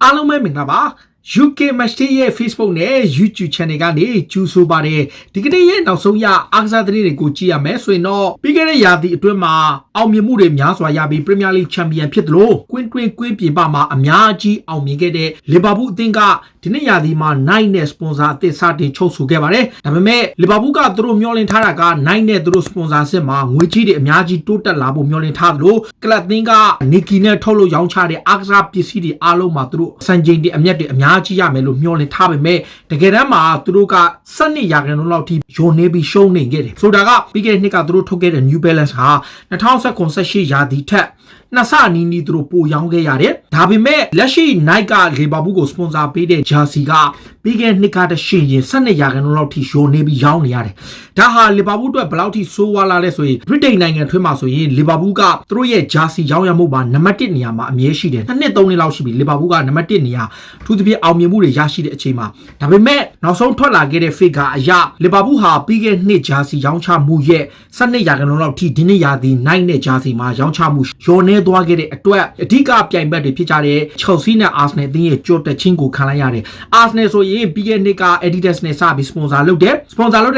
အားလုံးပဲမင်္ဂလာပါ UK Match ရဲ့ Facebook နဲ့ YouTube Channel ကနေကြိုဆိုပါတယ်ဒီကနေ့ရဲ့နောက်ဆုံးရအားကစားသတင်းတွေကိုကြည့်ရမယ်ဆိုရင်တော့ပြီးခဲ့တဲ့ရာသီအတွင်းမှာအောင်မြင်မှုတွေများစွာရပြီး Premier League Champion ဖြစ်တယ်လို့ကွင်းပြင်ပမှာအများကြီးအောင်မြင်ခဲ့တဲ့ Liverpool အသင်းကဒီနေ့ရာသီမှာ Nike နဲ့ sponsor အသစ်စတင်ချုပ်ဆိုခဲ့ပါတယ်ဒါပေမဲ့ Liverpool ကသူတို့မျှော်လင့်ထားတာက Nike နဲ့သူတို့ sponsor စစ်မှာငွေကြီးတွေအများကြီးတိုးတက်လာဖို့မျှော်လင့်ထားသလိုကလပ်အသင်းက Nike နဲ့ထုတ်လို့ရောင်းချတဲ့အားကစားပစ္စည်းတွေအားလုံးမှာသူတို့စံချိန်တွေအမြတ်တွေအများကြီးရမယ်လို့မျှော်လင့်ထားပေမဲ့တကယ်တမ်းမှာသူတို့က12ရာခိုင်နှုန်းလောက်ထိယိုနေပြီးရှုံးနေခဲ့တယ်ဆိုတာကပြီးခဲ့တဲ့နှစ်ကသူတို့ထုတ်ခဲ့တဲ့ New Balance ဟာ2019-18ရာသီထက်နှစ်ဆနီးနီးသူတို့ပိုရောင်းခဲ့ရတယ်ဒါပေမဲ့လက်ရှိ Nike က Liverpool ကို sponsor ပေးတဲ့ jersey ကပြီးခဲ့တဲ့နှစ်ကတည်းကရင်12ရာခိုင်နှုန်းလောက်ထိယိုနေပြီးရောင်းနေရတယ်ဒါဟာ Liverpool အတွက်ဘယ်လောက်ထိဆိုးဝါးလာလဲဆိုရင် Britain နိုင်ငံထွင်းမှာဆိုရင် Liverpool ကသူတို့ရဲ့ jersey ရောင်းရမှုမှာနံပါတ်1နေရာမှာအမြဲရှိတယ်နှစ်နှစ်3နှစ်လောက်ရှိပြီ Liverpool ကနံပါတ်1နေရာအထူးသဖြင့်အောင်မြင်မှုတွေရရှိတဲ့အချိန်မှာဒါပေမဲ့နောက်ဆုံးထွက်လာခဲ့တဲ့ figure အရ Liverpool ဟာပြီးခဲ့တဲ့နှစ် jersey ရောင်းချမှုရဲ့12ရာခိုင်နှုန်းလောက်ထိဒီနေ့ရာသီ Nike နဲ့ jersey မှာရောင်းချမှုယိုနေသွားခဲ့တဲ့အတွက်အဓိကပြိုင်ဘက်တွေဖြစ်ကြတဲ့ Chelsea နဲ့ Arsenal အသင်းရဲ့ကြော့တက်ချင်းကိုခံလိုက်ရတယ် Arsenal ဆိုရင်ပြီးခဲ့တဲ့နှစ်က Adidas နဲ့စပြီး sponsor လုပ်တဲ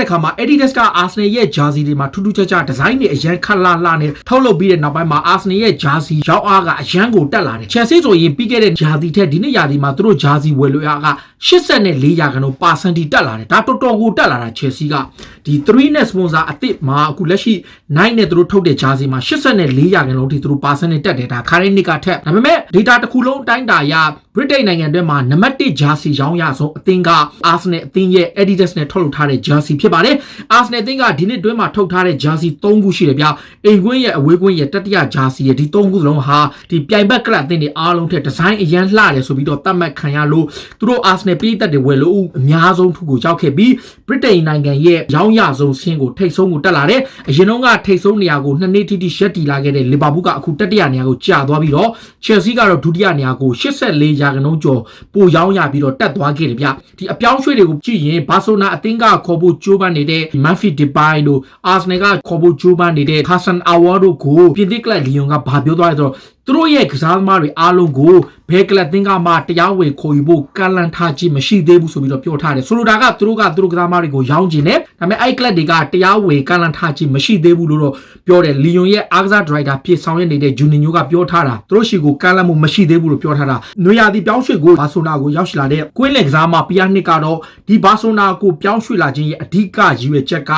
့အခါမှာ Adidas က Arsenal ရဲ့ jersey တွေမှာထူးထူးခြားခြား design တွေအရန်ခက်လှနဲ့ထုတ်လုပ်ပြီးတဲ့နောက်ပိုင်းမှာ Arsenal ရဲ့ jersey ရောင်းအားကအရန်ကိုတက်လာတယ် Chelsea ဆိုရင်ပြီးခဲ့တဲ့ရာသီထက်ဒီနှစ်ရာသီမှာသူတို့ jersey ဝယ်လို့ရက84ရာခိုင်နှုန်း% တက်လာတယ်ဒါတော်တော်ကိုတက်လာတာ Chelsea ကဒီ3နဲ့ sponsor အသစ်မှာအခုလက်ရှိ Nike နဲ့သူတို့ထုတ်တဲ့ jersey မှာ84ရာခိုင်နှုန်းထိသူတို့ % တက်တယ်ဒါခါရင်းနှစ်ကထက်ဒါပေမဲ့ data တစ်ခုလုံးအတိုင်းတာရ Britain နိုင်ငံအတွင်းမှာနံပါတ်1 jersey ရောင်းရဆုံးအသင်းက Arsenal အသင်းရဲ့ Adidas နဲ့ထုတ်လုပ်ထားတဲ့ jersey ဖြစ်ပါတယ် Arsenal အသင်းကဒီနှစ်အတွင်းမှာထုတ်ထားတဲ့ jersey 3ခုရှိတယ်ဗျအိမ်ကွင်းရဲ့အဝေးကွင်းရဲ့တတိယ jersey ရဲ့ဒီ3ခုစလုံးဟာဒီပြိုင်ဘက်ကလပ်အသင်းတွေအားလုံးထက် design အရန်လှတယ်ဆိုပြီးတော့သတ်မှတ်ခံရလို့သူတို့ Arsenal ပြည်သက်တွေဝယ်လို့အများဆုံးထုကိုရောက်ခဲ့ပြီး Britain နိုင်ငံရဲ့ရောင်းရဆုံးဆင်းကိုထိတ်ဆုံးကိုတက်လာတယ်အရင်တော့ကထိတ်ဆုံးနေရာကို2နှစ်တိတိရက်တီလာခဲ့တဲ့ Liverpool ကအခုတတိယနေရာကိုကျသွားပြီးတော့ Chelsea ကတော့ဒုတိယနေရာကို84ရာခိုင်နှုန်းကျော်ပိုရောင်းရပြီးတော့တက်သွားခဲ့တယ်ဗျဒီအပြောင်းရွှေ့တွေကိုကြည့်ရင် Barcelona အသင်းကခေါ်ဖို့ကြိုးပမ်းနေတဲ့ Memphis Depay တို့ Arsenal ကခေါ်ဖို့ကြိုးပမ်းနေတဲ့ Hudson Odoi တို့ကိုပြင်သစ်ကလပ် Lyon ကဘာပြောသွားလဲဆိုတော့သူတို့ရဲ့ကစားသမားတွေအားလုံးကိုဘယ်ကလပ်သင်းကမှတရားဝင်ခေါ်ယူဖို့ကန့်လန့်ထားခြင်းမရှိသေးဘူးဆိုပြီးတော့ပြောထားတယ်ဆိုလိုတာကသူတို့ကသူတို့ကစားသမားတွေကိုရောင်းခြင်းနဲ့ဒါပေမဲ့အဲ့ကလပ်တွေကတရားဝင်ကန့်လန့်ထားခြင်းမရှိသေးဘူးလို့တော့ပြောတယ် Lyon ရဲ့အားကစားဒရိုက်တာဖြစ်ဆောင်ရနေတဲ့ Juninho ကပြောထားတာသူတို့ရှိကိုကန့်လန့်မှုမရှိသေးဘူးလို့ပြောထားတာနွေရာသီပြောင်းရွှေ့ကိုဘာဆိုနာကိုရောက်ရှိလာတဲ့ကွင်းလက်ကစားသမားပီယာနစ်ကတော့ဒီဘာဆိုနာကိုပြောင်းရွှေ့လာခြင်းရဲ့အဓိကရည်ရွယ်ချက်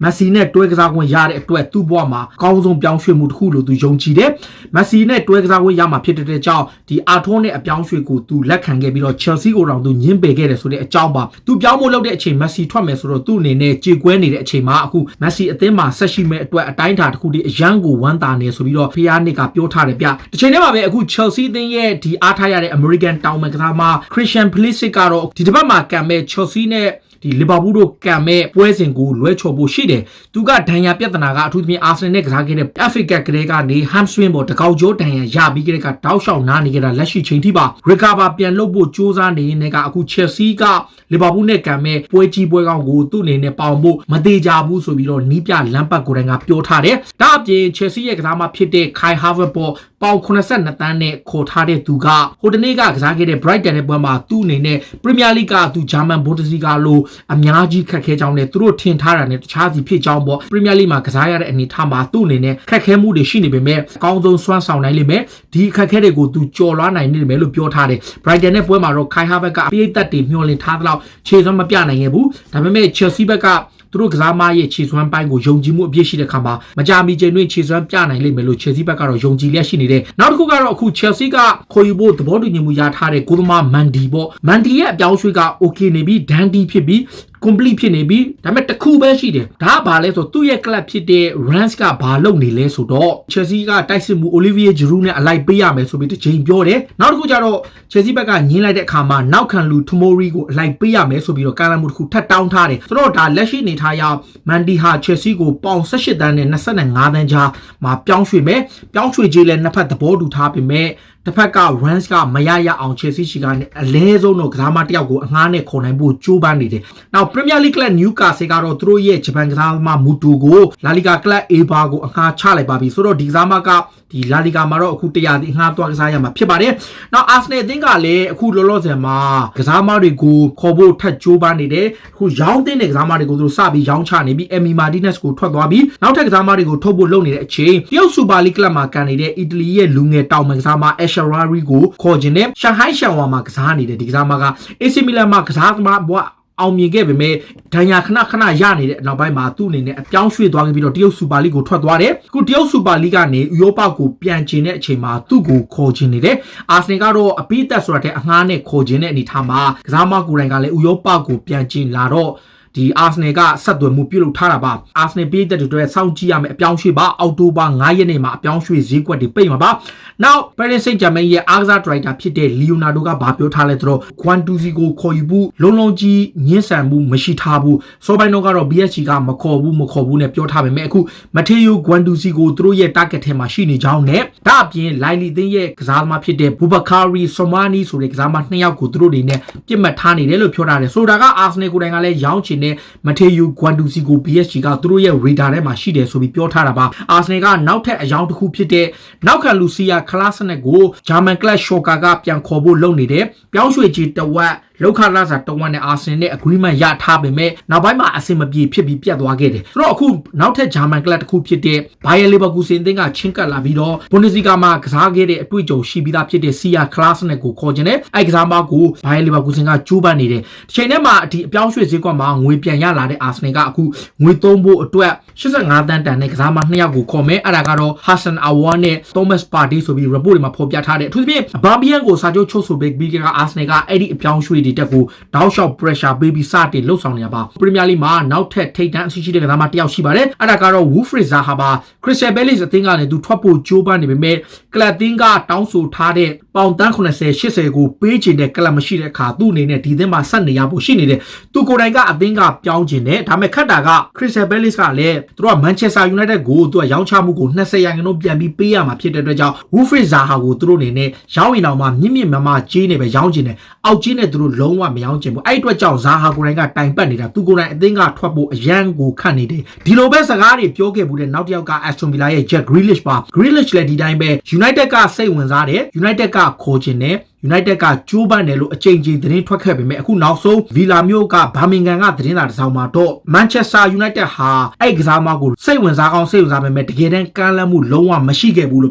ကမက်ဆီနဲ့တွဲကစားခွင့်ရတဲ့အတွက်သူ့ဘဝမှာအကောင်းဆုံးပြောင်းရွှေ့မှုတစ်ခုလို့သူယုံကြည်တယ်မက်ဆီနဲ့တွဲကစားခွင့်ရမှာဖြစ်တဲ့ကြောင့်ဒီအာထွန်းနဲ့အပြောင်းရွှေ့ကိုသူလက်ခံခဲ့ပြီးတော့ Chelsea ကိုတောင်သူညှင်းပယ်ခဲ့တယ်ဆိုတဲ့အကြောင်းပါသူပြောင်းဖို့လုပ်တဲ့အချိန်မက်ဆီထွက်မယ်ဆိုတော့သူ့အနေနဲ့ကြေကွဲနေတဲ့အချိန်မှာအခုမက်ဆီအသင်းမှာဆက်ရှိမဲ့အတွက်အတိုင်းအတာတစ်ခုတည်းအရန်ကိုဝမ်းသာနေဆိုပြီးတော့ဖီယာနစ်ကပြောထားတယ်ဗျတစ်ချိန်တည်းမှာပဲအခု Chelsea အသင်းရဲ့ဒီအားထားရတဲ့ American တောင်ပံကစားသမား Christian Pulisic ကတော့ဒီတစ်ပတ်မှာကံမဲ့ Chelsea နဲ့ဒီ Liverpool တို့ကံမဲ့ပွဲစဉ်ကိုလွဲချော်ဖို့ရှိတယ်သူကဒဏ်ရာပြဿနာကအထူးသဖြင့် Arsenal နဲ့ကစားခဲ့တဲ့ FA Cup ကလေးကနေ hamstring ပေါ်တကောက်ကျိုးဒဏ်ရာရပြီးကြတဲ့ကတောက်လျှောက်နားနေကြတာလက်ရှိချိန်ထိပါ recover ပြန်လုပ်ဖို့စူးစမ်းနေနေကအခု Chelsea က Liverpool နဲ့ကံမဲ့ပွဲကြီးပွဲကောင်းကိုသူ့အနေနဲ့ပေါင်ဖို့မသေးကြဘူးဆိုပြီးတော့နီးပြလမ်းပတ်ကိုယ်တိုင်ကပြောထားတယ်ဒါအပြင် Chelsea ရဲ့ကစားမဖြစ်တဲ့ Kai Havertz ပေါ်ပေါင်82တန်းနဲ့ခေါ်ထားတဲ့သူကဟိုတနေ့ကကစားခဲ့တဲ့ Brighton ရဲ့ပွဲမှာသူ့အနေနဲ့ Premier League ကသူ German Bundesliga လို့အများကြီးခက်ခဲကြောင်းနဲ့သူတို့ထင်ထားတာနဲ့တခြားစီဖြစ်ကြောင်းပေါ့ Premier League မှာကစားရတဲ့အနေထားမှာသူ့အနေနဲ့ခက်ခဲမှုတွေရှိနေပေမဲ့အကောင်းဆုံးစွမ်းဆောင်နိုင်လိမ့်မယ်ဒီခက်ခဲတွေကိုသူကျော်လွှားနိုင်နေတယ်လို့ပြောထားတယ် Brighton ရဲ့ပွဲမှာတော့ Kai Havertz ကပိတ်သက်တွေမျှော်လင့်ထားသလောက်ခြေစွမ်းမပြနိုင်ခဲ့ဘူးဒါပေမဲ့ Chelsea ဘက်ကသူတို့ကစားမရဲ့ခြေစွမ်းပိုင်းကိုယုံကြည်မှုအပြည့်ရှိတဲ့ခါမှာမကြာမီချိန်တွင်ခြေစွမ်းပြနိုင်လိမ့်မယ်လို့ Chelsea ဘက်ကတော့ယုံကြည်လျက်ရှိနေတယ်နောက်တစ်ခုကတော့အခု Chelsea ကခေါ်ယူဖို့သဘောတူညီမှုရထားတဲ့ကိုသမား Mandy ပေါ့ Mandy ရဲ့အပြောင်းရွှေ့က okay နေပြီး Dandy ဖြစ်ပြီးcomplete ဖြစ်နေပြီဒါပေမဲ့တစ်ခုပဲရှိတယ်ဒါကဘာလဲဆိုသူ့ရဲ့ club ဖြစ်တဲ့ Rennes ကဘာလုပ်နေလဲဆိုတော့ Chelsea ကတိုက်စစ်မှု Olivier Giroud နဲ့အလိုက်ပေးရမယ်ဆိုပြီးတစ်ချိန်ပြောတယ်နောက်တစ်ခုကျတော့ Chelsea ဘက်ကညှင်းလိုက်တဲ့အခါမှာနောက်ခံလူ Tomori ကိုအလိုက်ပေးရမယ်ဆိုပြီးတော့ကာလမှုတစ်ခုထပ်တောင်းထားတယ်ဆိုတော့ဒါလက်ရှိနေထားရ Mandy ဟာ Chelsea ကိုပေါင်18တန်းနဲ့25တန်းကြားမှာပြောင်းရွှေ့မယ်ပြောင်းရွှေ့ခြင်းလည်းနှစ်ဖက်သဘောတူထားပေမဲ့တစ်ဖက်က Rennes ကမရအောင် Chelsea ရှိကနေအလဲဆုံးတော့ကစားမတစ်ယောက်ကိုအငှားနဲ့ခေါ်နိုင်ဖို့ကြိုးပမ်းနေတယ်။နောက် Premier League ကလပ် Newcastle ကတော့သူတို့ရဲ့ဂျပန်ကစားသမားမူတူကို La Liga ကလပ် Eibar ကိုအငှားချလိုက်ပါပြီ။ဆိုတော့ဒီကစားမကဒီ ဒီလာလီဂါမှာတော့အခု100ဒီငှားသွားကစားရမှာဖြစ်ပါတယ်။နောက်အာဆနယ်အသင်းကလည်းအခုလောလောဆယ်မှာကစားမတွေကိုခေါ်ဖို့ထပ်ကြိုးပမ်းနေတယ်။အခုရောင်းတဲ့ကစားမတွေကိုသူတို့စပြီးရောင်းချနေပြီးအမီမာဒီနက်စ်ကိုထွက်သွားပြီးနောက်ထပ်ကစားမတွေကိုထုတ်ဖို့လုပ်နေတဲ့အချိန်တရုတ်စူပါလိဂ်ကလပ်မှာကန်နေတဲ့အီတလီရဲ့လူငယ်တောင်ပံကစားမအက်ရှာရာရီကိုခေါ်ခြင်းနဲ့ရှန်ဟိုင်းရှန်ဝါမှာကစားနေတဲ့ဒီကစားမကအေစီမီလန်မှာကစားသမားဘွားအောင်မြင်ခဲ့ပေမဲ့ဒဏ်ရာခဏရနေတဲ့အနောက်ပိုင်းမှာသူ့အနေနဲ့အပြောင်းရွှေ့သွားခဲ့ပြီးတော့တရုတ်စူပါလိဂ်ကိုထွက်သွားတယ်။အခုတရုတ်စူပါလိဂ်ကနေဥရောပကိုပြန်ကျင်တဲ့အချိန်မှာသူ့ကိုခေါ်ချင်နေတယ်။အာဆနယ်ကတော့အပိသက်ဆိုတာတဲ့အငှားနဲ့ခေါ်ချင်တဲ့အနေထားမှာကစားမကိုယ်တိုင်ကလည်းဥရောပကိုပြန်ကျင်လာတော့ဒီအာဆနယ်ကဆက်သွယ်မှုပြုလုပ်ထားတာပါအာဆနယ်ပြည်သက်တွေစောင့်ကြည့်ရမယ်အပြောင်းရွှေ့ပါအောက်တိုဘာ9ရက်နေ့မှာအပြောင်းရွှေ့ဈေးကွက်တွေပိတ်မှာပါနောက်ပရီဆင်ဂျာမန်ရဲ့အားကစားဒရိုက်တာဖြစ်တဲ့လီယိုနာဒိုကဘာပြောထားလဲဆိုတော့ဂွမ်တူစီကိုခေါ်ယူဖို့လုံးကြီးညှင်းဆန်မှုမရှိထားဘူးစောပိုင်းတော့ကတော့ BSG ကမခေါ်ဘူးနဲ့ပြောထားပေမဲ့အခုမထေယိုဂွမ်တူစီကိုသူတို့ရဲ့ target ထဲမှာရှိနေကြောင်းနဲ့ဒါအပြင်လိုင်လီသင်းရဲ့ကစားသမားဖြစ်တဲ့ဘူဘကာရီဆိုမာနီဆိုတဲ့ကစားသမား2ယောက်ကိုသူတို့တွေနဲ့ပြစ်မှတ်ထားနေတယ်လို့ပြောထားတယ်ဆိုတာကအာဆနယ်ကိုယ်တိုင်ကလည်းရောင်းချင်တဲ့မထေယိုဂွမ်တူစီကို BSG ကသူတို့ရဲ့ radar ထဲမှာရှိတယ်ဆိုပြီးပြောထားတာပါအာဆနယ်ကနောက်ထပ်အယောင်တစ်ခုဖြစ်တဲ့နောက်ခံလူစီယာကလာစနက်ကိုဂျာမန်ကလပ်ရှော့ကာကပြန်ခေါ်ဖို့လုပ်နေတယ်ပြောင်းရွှေ့ကြီးတဝက်လောက်ခလာစာတဝက်နဲ့အာဆင်နဲ့ agreement ရထားပေမဲ့နောက်ပိုင်းမှာအဆင်မပြေဖြစ်ပြီးပြတ်သွားခဲ့တယ်ဆိုတော့အခုနောက်ထပ်ဂျာမန်ကလပ်တစ်ခုဖြစ်တဲ့ဘိုင်ယန်လီဗာပူးစင်အသင်းကချင်းကပ်လာပြီးတော့ဘွန်ဒက်စလီဂါမှာကစားခဲ့တဲ့အတွေ့အကြုံရှိပြီးသားဖြစ်တဲ့စီယာကလာစနက်ကိုခေါ်ခြင်းနဲ့အဲ့ကစားမကိုဘိုင်ယန်လီဗာပူးစင်ကကျိုးပန်းနေတယ်ဒီချိန်ထဲမှာဒီအပြောင်းရွှေ့ဈေးကွက်မှာငွေပြန်ရလာတဲ့အာဆင်နယ်ကအခုငွေသုံးဖို့အတွက်85တန်းတန်နဲ့ကစားမ2ယောက်ကိုခေါ်မယ်အဲ့ဒါကတော့ဟာဆန်အာဝါနဲ့သောမတ်ပါတီဆိုပြီး report တွေမှာဖော်ပြထားတယ်အထူးသဖြင့်ဘာဘီယန်ကိုစာချုပ်ချုပ်ဆိုပြီးကအာဆင်နယ်ကအဲ့ဒီအပြောင်းရွှေ့တွေတက်ကိုတောက်လျှောက် pressure ပေးပြီးစတင်လှုပ်ဆောင်နေရပါပရီးမီးယားလိမှာနောက်ထပ်ထိပ်တန်းအရှိရှိတဲ့ကစားမတစ်ယောက်ရှိပါတယ်အဲ့ဒါကတော့ Wilfried Zaha ပါ Crystal Palace အသင်းကလည်းသူထွက်ဖို့ကြိုးပမ်းနေပေမဲ့ကလပ်သင်းကတောင်းဆိုထားတဲ့ပေါင်တန်း80-80ကိုပေးချင်တဲ့ကလပ်မရှိတဲ့အခါသူ့အနေနဲ့ဒီသင်းမှာဆက်နေရဖို့ရှိနေတယ်သူကိုယ်တိုင်ကအသင်းကပြောင်းချင်တယ်ဒါပေမဲ့ခက်တာက Crystal Palace ကလည်းသူတို့က Manchester United ကိုသူကရောင်းချမှုကို20%ပြန်ပြီးပေးရမှာဖြစ်တဲ့အတွက်ကြောင့် Wilfried Zaha ကိုသူတို့အနေနဲ့ရောင်းရင်တော့မှမြင့်မကြီးနေပဲရောင်းချင်တယ်အောက်ကြီးနဲ့သူတို့လုံးဝမရောင်းချင်ဘူးအဲ့အတွက်ကြောင့်ဇာဟာကိုယ်တိုင်ကတိုင်ပတ်နေတာသူကိုယ်တိုင်အသင်းကထွက်ဖို့အရန်ကိုခတ်နေတယ်ဒီလိုပဲစကားတွေပြောခဲ့ဘူးတဲ့နောက်တစ်ယောက်က Aston Villa ရဲ့ Jack Grealish ပါ Grealish လည်းဒီတိုင်းပဲ United ကစိတ်ဝင်စားတယ် United ကခေါ်ချင်တယ်United ကကြိုးပမ်းတယ်လို့အကြိမ်ကြိမ်သတင်းထွက်ခဲ့ပေမဲ့အခုနောက်ဆုံး Villa မျိုးကဘာမင်ဂန်ကသတင်းစာတစ်စောင်မှာတော့ Manchester United ဟာအဲ့ကစားမကိုစိတ်ဝင်စားပေမဲ့တကယ်တမ်းကမ်းလှမ်းမှုလုံးဝမရှိခဲ့ဘူးလို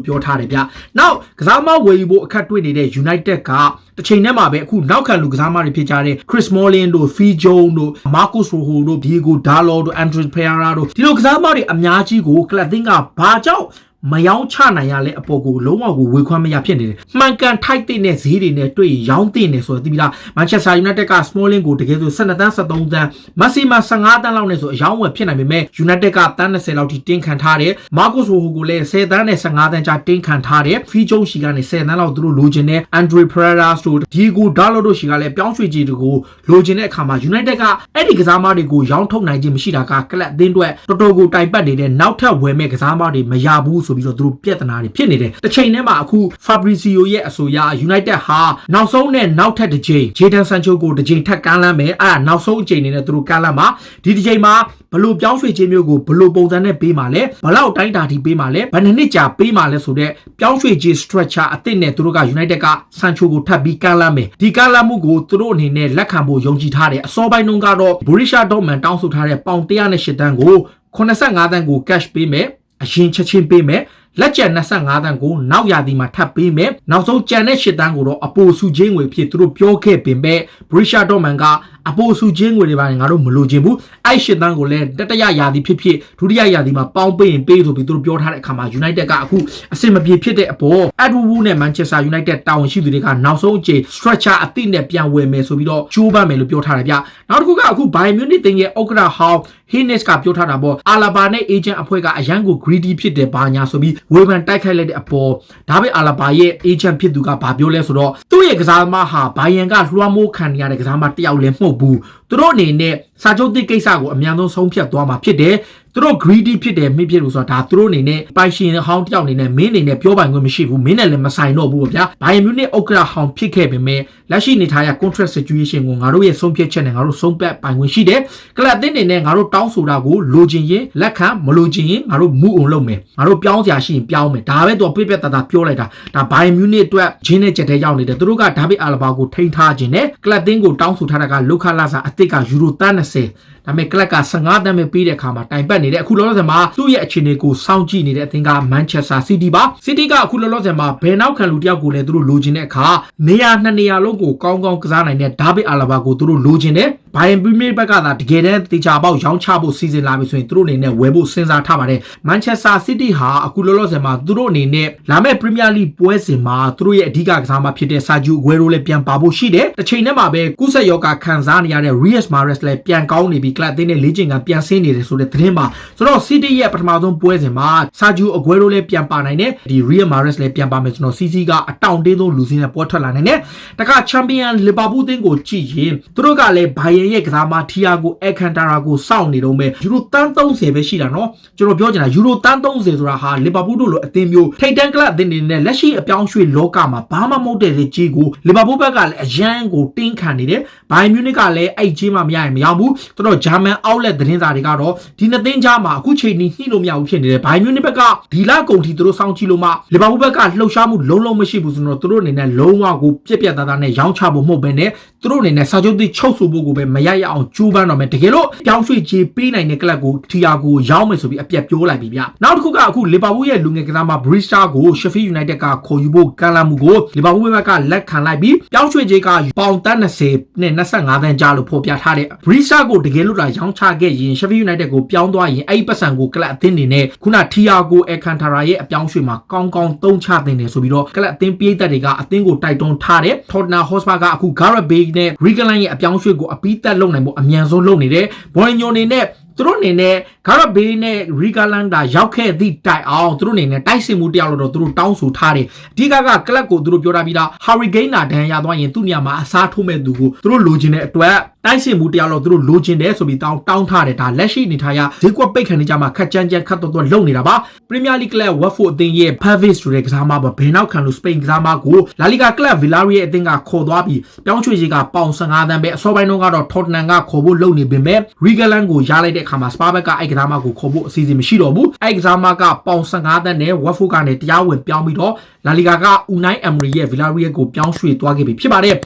့ပြောထားတယ်ဗျ။နောက်ကစားမဝယ်ယူဖို့အခက်တွေ့နေတဲ့ United ကတစ်ချိန်တည်းမှာပဲအခုနောက်ခံလူကစားမတွေဖြစ်ကြတဲ့ Chris Smalling တို့ Phil Jones တို့ Marcus Rojo တို့ Diego Dalot တို့ Andres Pereira တို့ဒီလိုကစားမတွေအများကြီးကိုကလပ်သင်းကဘာကြောင့်မယောင်းချနိုင်ရလဲအပေါ်ကိုလုံးဝကိုဝေခွမ်းမရဖြစ်နေတယ်မှန်ကန်ထိုက်တဲ့ဈေးတွေနဲ့တွေ့ရောင်းတင်နေဆိုတော့ဒီလား Manchester United က Smalling ကိုတကယ်ဆို12တန်း13တန်း Maxima 15တန်းလောက်နဲ့ဆိုအယောင်းဝယ်ဖြစ်နိုင်ပေမဲ့ United ကတန်း20လောက်ထိတင်းခံထားတယ် Marcus Rojo ကိုလည်း10တန်းနဲ့15တန်းကြာတင်းခံထားတယ် Phil Jones ရှိကနေ10တန်းလောက်သူတို့လိုချင်တဲ့ Andre Pereira တို့ Diego Dalot တို့ရှိကလည်းပြောင်းရွှေ့ကြီးတွေကိုလိုချင်တဲ့အခါမှာ United ကအဲ့ဒီကစားမတွေကိုရောင်းထုတ်နိုင်ခြင်းမရှိတာကကလပ်အသင်းအတွက်တော်တော်ကိုတိုင်ပတ်နေတဲ့နောက်ထပ်ဝယ်မဲ့ကစားမတွေမရဘူးဆိုပြီးတော့သူတို့ပြဿနာတွေဖြစ်နေတယ်တစ်ချိန်တည်းမှာအခု Fabrizio ရဲ့အဆိုအရ United ဟာနောက်ဆုံးနဲ့နောက်ထပ်တစ်ချိန် Jadon Sancho ကိုတစ်ချိန်ထပ်ကမ်းလှမ်းမယ်အဲ့ဒါနောက်ဆုံးအချိန်နဲ့သူတို့ကမ်းလှမ်းမှာဒီတစ်ချိန်မှာဘလို့ပြောင်းရွှေ့ခြင်းမျိုးကိုဘလို့ပုံစံနဲ့ပေးမှာလဲဘလောက်တိုင်းတာထိပေးမှာလဲဘယ်နှစ်နှစ်ကြာပေးမှာလဲဆိုတော့ပြောင်းရွှေ့ခြင်း structure အသစ်နဲ့သူတို့က United က Sancho ကိုထပ်ပြီးကမ်းလှမ်းမယ်ဒီကမ်းလှမ်းမှုကိုသူတို့အနေနဲ့လက်ခံဖို့ယုံကြည်ထားတယ်အစောပိုင်းတုန်းကတော့ Borussia Dortmund တောင်းဆိုထားတဲ့ပေါင်108တန်းကို85တန်းကို cash ပေးမယ်အရင်ချက်ချင်းပေးမယ်လက်ကျန်25တန်းကိုနောက်ရာသီမှာထပ်ပေးမယ်နောက်ဆုံးကျန်တဲ့8တန်းကိုတော့အပိုစုချင်းငွေဖြစ်သူတို့ပြောခဲ့ပင်ပဲ Borussia Dortmund ကအပိုစုချင်းငွေတွေပါငါတို့မလိုချင်ဘူးအဲ့8တန်းကိုလည်းတတိယရာသီဖြစ်ဒုတိယရာသီမှာပေါင်းပေးရင်ပေးဆိုပြီးသူတို့ပြောထားတဲ့အခါမှာ United ကအခုအဆင်မပြေဖြစ်တဲ့အပေါ် Edward နဲ့ Manchester United တာဝန်ရှိသူတွေကနောက်ဆုံးအချိန် structure အသစ်နဲ့ပြန်ဝယ်မယ်ဆိုပြီးတော့ကြိုးပမ်းမယ်လို့ပြောထားတယ်ဗျနောက်တစ်ခုကအခု Bayern Munich တင်ရဲ့ဥက္ကဋ္ဌဟောင်း Hines ကပြောထားတာပေါ့ Alaba နဲ့ agent အဖွဲ့ကအရန်ကို greedy ဖြစ်တယ်ဘာညာဆိုပြီးဝေဖန်တိုက်ခိုက်လိုက်တဲ့အပေါ်ဒါပေမဲ့ Alaba ရဲ့ agent ဖြစ်သူကဘာပြောလဲဆိုတော့သူ့ရဲ့ကစားသမားဟာ Bayern ကလွှမ်းမိုးခံရတဲ့ကစားသမားတစ်ယောက်လည်းမဟုတ်ဘူးသူတို့အနေနဲ့စာချုပ်သစ်ကိစ္စကိုအများဆုံးဆုံးဖြတ်သွားမှာဖြစ်တယ်သူတို့ greedy ဖြစ်တယ်မိဖြစ်လို့ဆိုတာဒါသူတို့အနေနဲ့ပိုင်ရှင်ဟောင်းတယောက်အနေနဲ့မင်းအနေနဲ့ပြောပိုင်ခွင့်မရှိဘူးမင်းနဲ့လည်းမဆိုင်တော့ဘူးဗျာဘိုင်ယန်မြူနစ်ဥက္ကဋ္ဌဟောင်းဖြစ်ခဲ့ပေမဲ့ လက်ရှိနေထားရ contract situation ကိုငါတို့ရဲ့ဆုံးဖြတ်ချက်နဲ့ငါတို့ဆုံးဖြတ်ပိုင်ခွင့်ရှိတယ်ကလပ်အသင်းတွေနဲ့ငါတို့တောင်းဆိုတာကိုလိုချင်ရင်လက်ခံမလိုချင်ရင်ငါတို့မူအောင်လုပ်မယ်ငါတို့ပြောင်းစရာရှိရင်ပြောင်းမယ်ဒါပဲသူပြပြတသားပြောလိုက်တာဒါဘိုင်မြူနစ်အတွက်ဂျင်းနဲ့ချက်တဲ့ရောက်နေတယ်သူတို့ကဒါဗစ်အာလဘာကိုထိန်းထားခြင်းနဲ့ကလပ်အသင်းကိုတောင်းဆိုထားတာကလုခလာစာအသစ်ကယူရို30ဒါပေမဲ့ကလပ်က15တန်းပဲပေးတဲ့အခါမှာတိုင်ပတ်နေတဲ့အခုလောလောဆယ်မှာသူ့ရဲ့အခြေအနေကိုစောင့်ကြည့်နေတဲ့အသင်းက Manchester City ပါ City ကအခုလောလောဆယ်မှာဘယ်နောက်ခံလူတယောက်ကိုလည်းသူတို့လိုချင်တဲ့အခါနေရာ2နေရာလုံးကိုကောင်းကောင်းကစားနိုင်တဲ့ဒါဗစ်အာလဘာကိုသူတို့လိုချင်တယ်ဘိုင်ပရီးမီးယားဘက်ကသာတကယ်တမ်းတေချာပေါက်ရောင်းချဖို့စီစဉ်လာပြီဆိုရင်သူတို့အနေနဲ့ဝယ်ဖို့စဉ်းစားထားပါတယ် Manchester City ဟာအခုလောလောဆယ်မှာသူတို့အနေနဲ့လာမယ့် Premier League ပွဲစဉ်မှာသူတို့ရဲ့အဓိကကစားမှာဖြစ်တဲ့ Sergio Aguero လည်းပြန်ပါဖို့ရှိတယ်တစ်ချိန်တည်းမှာပဲကုဆက်ယောဂခံစားနေရတဲ့ Riyad Mahrez လည်းပြန်ကောင်းနေပြီကလပ်အသင်းနဲ့လေ့ကျင့်ခန်းပြန်ဆင်းနေတယ်ဆိုတဲ့သတင်းပါဆိုတော့ City ရဲ့ပထမဆုံးပွဲစဉ်မှာ Sergio Aguero လည်းပြန်ပါနိုင်တယ်ဒီ Riyad Mahrez လည်းပြန်ပါမယ်ဆိုတော့ CC ကအတောင်တင်းဆုံးလူစင်းနဲ့ပွဲထွက်လာနိုင်တယ်တခါ Champion Liverpool အသင်းကိုကြည့်ရင်သူတို့ကလည်း Bayern ရဲ့ကစားမှာ Thiago Alcantara ကိုစောင့်နေတော့မယ်ယူရို30ပဲရှိတာเนาะကျွန်တော်ပြောချင်တာယူရို30ဆိုတာဟာ Liverpool တို့လိုအသင်းမျိုးထိပ်တန်းကလပ်အသင်းတွေနဲ့လက်ရှိအပြောင်းရွှေ့လောကမှာဘာမှမဟုတ်တဲ့ကြီးကို Liverpool ဘက်ကလည်းအရန်ကိုတင်းခံနေတယ် Bayern Munich ကလည်းအဲ့ကြီးမှမရရင်မရဘူးသူတို့ German outlet သတင်းစာတွေကတော့ဒီနှစ်သင်းကြားမှာအခုချိန်ကြီးနှိလို့မရဘူးဖြစ်နေတယ် Bayern Munich ဘက်ကဒီလကုန်ထိသူတို့စောင့်ကြည့်လို့မှ Liverpool ဘက်ကလှုပ်ရှားမှုလုံးမရှိဘူးဆိုတော့သူတို့အနေနဲ့လုံးဝကိုပြက်ပြက်သားသားနဲ့ရောင်းချဖို့မဟုတ်ဘဲနဲ့သူတို့အနေနဲ့စာချုပ်သစ်ချုပ်ဆိုဖို့ကိုပဲမရရအောင်ကြိုးပမ်းတော့မယ်တကယ်လို့ပြောင်းရွှေ့ခြေပေးနိုင်တဲ့ကလပ်ကိုထီယာကိုရောင်းမယ်ဆိုပြီးအပြက်ပြောလိုက်ပြီဗျနောက်တစ်ခုကအခု Liverpool ရဲ့လူငယ်ကစားမ Brewster ကို Sheffield United ကခေါ်ယူဖို့ကမ်းလှမ်းမှုကို Liverpool ဘက်ကလက်ခံလိုက်ပြီးပြောင်းရွှေ့ခြေကပေါင်30နဲ့25တန်းကြားလို့ဖော်ပြထားတဲ့ Brewster ကိုတကယ်လို့ဒါရောင်းချခဲ့ရင် Sheffield United ကိုပြောင်းသွားရင်အဲ့ဒီပတ်စံကိုကလပ်အသင်းနေနဲ့ခုန Thiago Alcantara ရဲ့အပြောင်းရွှေ့မှာကောင်းကောင်းသုံးချတင်တယ်ဆိုပြီးတော့ကလပ်အသင်းပြေးသက်တွေကအသင်းကိုတိုက်တွန်းထားတယ် Tottenham Hotspur ကအခု Gareth Bale နဲ့ Reguilon ရဲ့အပြောင်းရွှေ့ကိုအပြီးသက်လုပ်နိုင်ဖို့အမြန်ဆုံးလုပ်နေတယ် Mourinho အနေနဲ့သူတို့အနေနဲ့ Gareth Bale နဲ့ Reguilon ဒါရောက်ခဲ့သည့်တိုင်အောင်သူတို့အနေနဲ့တိုက်စစ်မှုတယောက်လို့တော့သူတို့တောင်းဆိုထားတယ်အဓိကကလပ်ကိုသူတို့ပြောထားပြီးသား Harry Kane နာဒဏ်ရသွားရင်သူ့နေရာမှာအစားထိုးမဲ့သူကိုသူတို့လိုချင်တဲ့အတွက်တိုက်စစ်မှုတယောက်လို့သူတို့လိုချင်တယ်ဆိုပြီးတောင်းထားတယ်ဒါလက်ရှိနေထားရဈေးကွက်ပိတ်ခံနေကြမှာခက်ကြမ်းခတ်တော့လုံနေတာပါ Premier League ကလပ် Watford အသင်းရဲ့ Pavage ဆိုတဲ့ကစားမဘယ်နောက်ခံလို့ Spain ကစားမကို La Liga ကလပ် Villarreal အသင်းကခေါ်သွားပြီးပြောင်းရွှေ့ကြီးကပေါင်15တန်းပဲအစောပိုင်းတုန်းကတော့ Tottenham ကခေါ်ဖို့လုပ်နေပေမဲ့ Reguilon ကိုရလိုက်တဲ့အခါမှာ Spurs ဘက်ကအဲ့ကစားမကိုခေါ်ဖို့အစီအစဉ်မရှိတော့ဘူးအဲ့ကစားမကပေါင်15တန်းနဲ့ Watford ကနေတရားဝင်ပြောင်းပြီးတော့ La Liga က Unai Emery ရဲ့ Villarreal ကိုပြောင်းရွှေ့သွားခဲ့ပြီဖြစ်ပါတယ်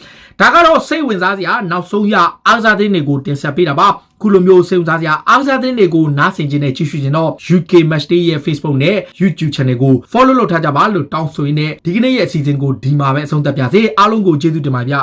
ဒါကတော့စိတ်ဝင်စားစရာနောက်ဆုံးရအားကစားသတင်းတွေကိုတင်ဆက်ပေးတာပါခုလိုမျိုးစိတ်ဝင်စားစရာအားကစားသတင်းတွေကိုနားဆင်ခြင်းနဲ့ကြည့်ရှုခြင်းတော့ UK Matchday ရဲ့ Facebook နဲ့ YouTube Channel ကို Follow လုပ်ထားကြပါလို့တောင်းဆိုရင်းနဲ့ဒီကနေ့ရဲ့အစီအစဉ်ကိုဒီမှာပဲအဆုံးသတ်ပါစေအားလုံးကိုကျေးဇူးတင်ပါဗျ